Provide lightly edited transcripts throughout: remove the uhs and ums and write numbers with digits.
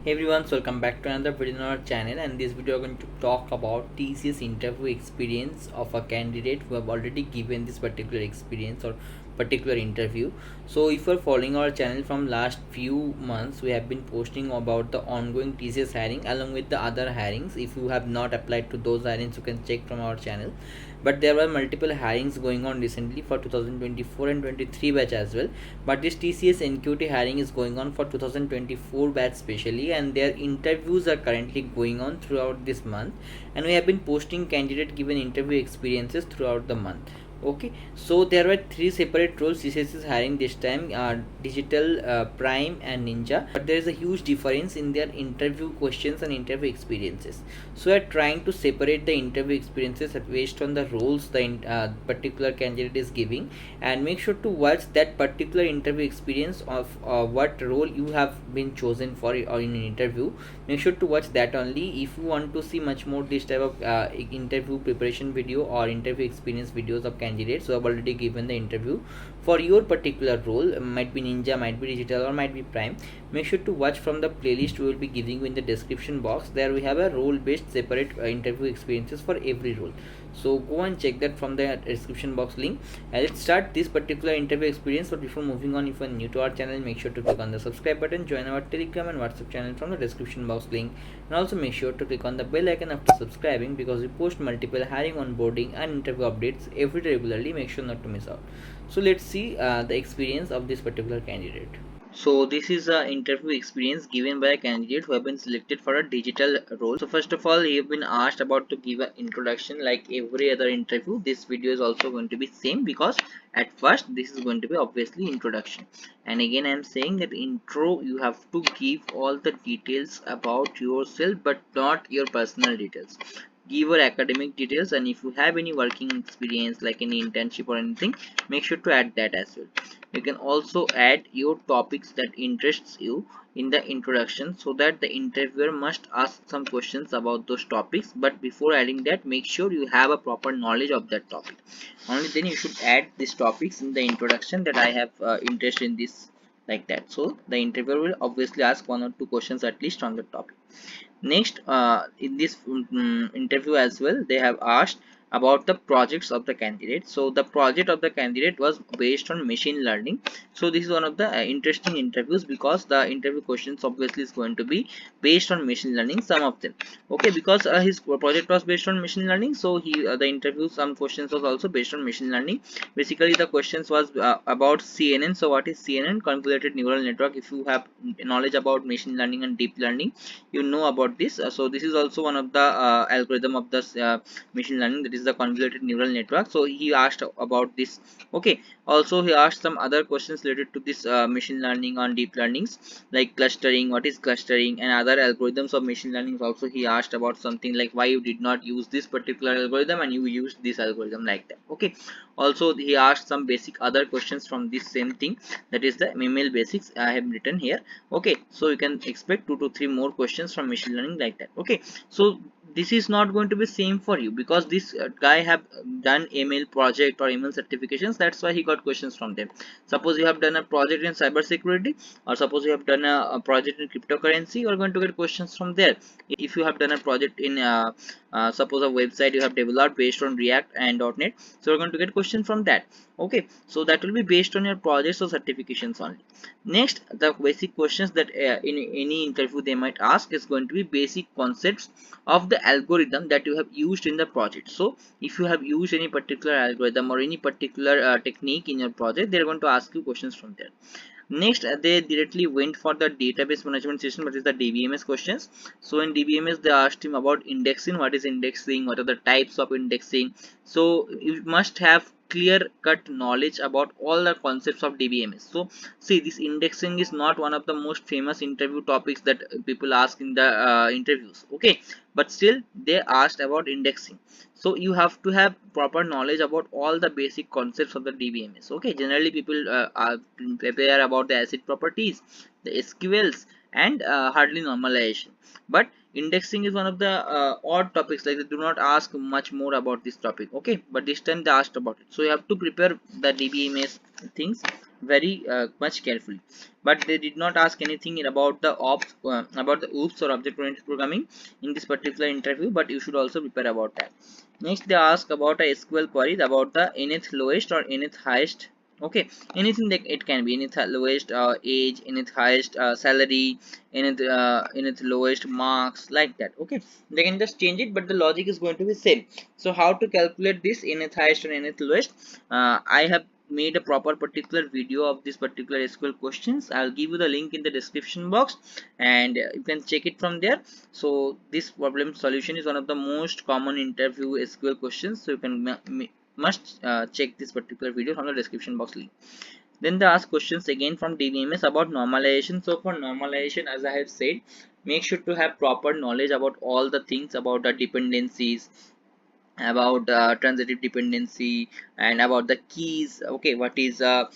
Hey everyone, welcome back to another video on our channel, and this video we are going to talk about TCS interview experience of a candidate who have already given this particular experience or particular interview. So if you are following our channel from last few months, we have been posting about the ongoing TCS hiring along with the other hirings. If you have not applied to those hirings, you can check from our channel. But there were multiple hirings going on recently for 2024 and 23 batch as well, but this TCS NQT hiring is going on for 2024 batch specially, and their interviews are currently going on throughout this month, and we have been posting candidate given interview experiences throughout the month. Okay, so there were three separate roles TCS is hiring this time: digital, prime and ninja. But there is a huge difference in their interview questions and interview experiences. So we are trying to separate the interview experiences based on the roles the particular candidate is giving, and make sure to watch that particular interview experience of what role you have been chosen for or in an interview. Make sure to watch that only. If you want to see much more this type of interview preparation video or interview experience videos of candidates who have already given the interview for your particular role, might be ninja, might be digital, or might be prime, make sure to watch from the playlist we will be giving you in the description box. There we have a role based separate interview experiences for every role, so go and check that from the description box link. And let's start this particular interview experience. But before moving on, if you are new to our channel, make sure to click on the subscribe button, join our Telegram and WhatsApp channel from the description box link, and also make sure to click on the bell icon after subscribing, because we post multiple hiring, onboarding and interview updates every day regularly. Make sure not to miss out. So let's see the experience of this particular candidate. So this is a interview experience given by a candidate who have been selected for a digital role. So first of all, he have been asked about to give an introduction like every other interview. This video is also going to be same, because at first this is going to be obviously introduction, and again I am saying that intro you have to give all the details about yourself but not your personal details. Give your academic details, and if you have any working experience like any internship or anything, make sure to add that as well. You can also add your topics that interests you in the introduction, so that the interviewer must ask some questions about those topics. But before adding that, make sure you have a proper knowledge of that topic. Only then you should add these topics in the introduction, that I have interest in this, like that. So the interviewer will obviously ask one or two questions at least on the topic. Next, in this interview as well, they have asked about the projects of the candidate. So the project of the candidate was based on machine learning. So this is one of the interesting interviews, because the interview questions obviously is going to be based on machine learning, some of them. Okay, because his project was based on machine learning, so he the interview, some questions was also based on machine learning. Basically the questions was about CNN. So what is CNN? Convoluted neural network. If you have knowledge about machine learning and deep learning, you know about this. So this is also one of the algorithm of this machine learning, that is the convoluted neural network. So he asked about this. Okay, also he asked some other questions related to this machine learning on deep learnings, like clustering, what is clustering, and other algorithms of machine learning. Also he asked about something like why you did not use this particular algorithm and you used this algorithm, like that. Okay, also he asked some basic other questions from this same thing, that is the ML basics I have written here. Okay, so you can expect 2 to 3 more questions from machine learning, like that. Okay, so this is not going to be same for you, because this guy have done ML project or ML certifications. That's why he got questions from them. Suppose you have done a project in cyber security, or suppose you have done a project in cryptocurrency, you are going to get questions from there. If you have done a project in suppose a website you have developed based on React and .NET, so you're going to get question from that. Okay, so that will be based on your projects or certifications only. Next, the basic questions that in any interview they might ask is going to be basic concepts of the algorithm that you have used in the project. So if you have used any particular algorithm or any particular technique in your project, they're going to ask you questions from there. Next, they directly went for the database management system, that is the DBMS questions. So in DBMS they asked him about indexing, what is indexing, what are the types of indexing. So you must have clear cut knowledge about all the concepts of DBMS. So see, this indexing is not one of the most famous interview topics that people ask in the interviews. Okay, but still they asked about indexing. So you have to have proper knowledge about all the basic concepts of the DBMS. Okay, generally people prepare about the acid properties, the SQLs, and hardly normalization. But indexing is one of the odd topics, like they do not ask much more about this topic. Okay, but this time they asked about it, so you have to prepare the DBMS things very much carefully. But they did not ask anything about the about the OOPS or object oriented programming in this particular interview, but you should also prepare about that. Next they ask about a SQL queries about the nth lowest or nth highest. Okay, anything that it can be nth lowest age, nth highest salary, nth lowest marks, like that. Okay, they can just change it, but the logic is going to be same. So how to calculate this nth highest or nth lowest? I have made a proper particular video of this particular SQL questions. I'll give you the link in the description box, and you can check it from there. So this problem solution is one of the most common interview SQL questions, so you can must check this particular video from the description box link. Then they ask questions again from DBMS about normalization. So for normalization, as I have said, make sure to have proper knowledge about all the things about the dependencies, about transitive dependency, and about the keys. Okay, what is a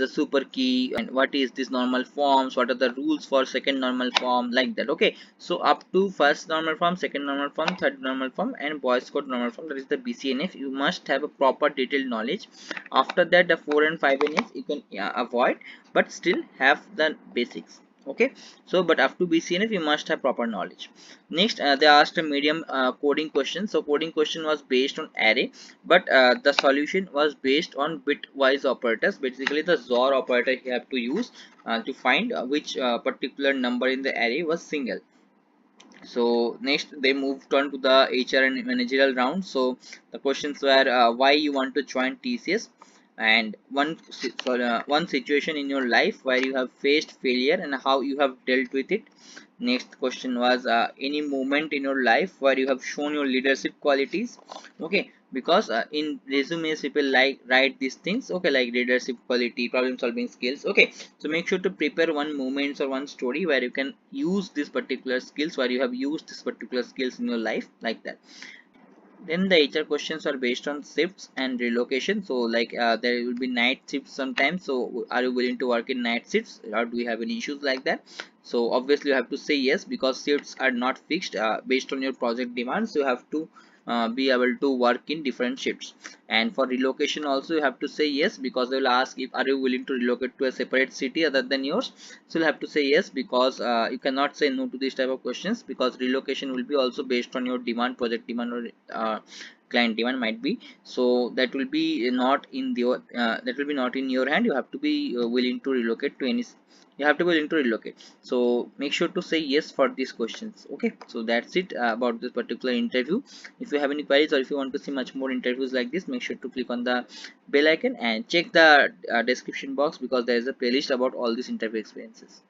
super key, and what is this normal forms, what are the rules for second normal form, like that. Okay, so up to first normal form, second normal form, third normal form, and Boyce code normal form, that is the BCNF, you must have a proper detailed knowledge. After that the 4 and 5 NF you can avoid, but still have the basics. Okay, so but up to BCNF you must have proper knowledge. Next they asked a medium coding question. So coding question was based on array, but the solution was based on bitwise operators. Basically the XOR operator you have to use to find which particular number in the array was single. So next they moved on to the HR and managerial round. So the questions were why you want to join TCS, and one situation in your life where you have faced failure and how you have dealt with it. Next question was any moment in your life where you have shown your leadership qualities. Okay, because in resumes people like write these things. Okay, like leadership quality, problem solving skills. Okay, so make sure to prepare one moment or one story where you can use this particular skills, where you have used this particular skills in your life, like that. Then the HR questions are based on shifts and relocation. So like there will be night shifts sometimes, so are you willing to work in night shifts, or do we have any issues like that? So obviously you have to say yes, because shifts are not fixed, based on your project demands you have to be able to work in different shifts. And for relocation also you have to say yes, because they will ask if are you willing to relocate to a separate city other than yours. So you'll have to say yes, because you cannot say no to this type of questions, because relocation will be also based on your demand, project demand, or client demand might be. So that will be not in your that will be not in your hand. You have to be willing to relocate to any, you have to be willing to relocate. So make sure to say yes for these questions. Okay, so that's it about this particular interview. If you have any queries, or if you want to see much more interviews like this, make sure to click on the bell icon and check the description box, because there is a playlist about all these interview experiences.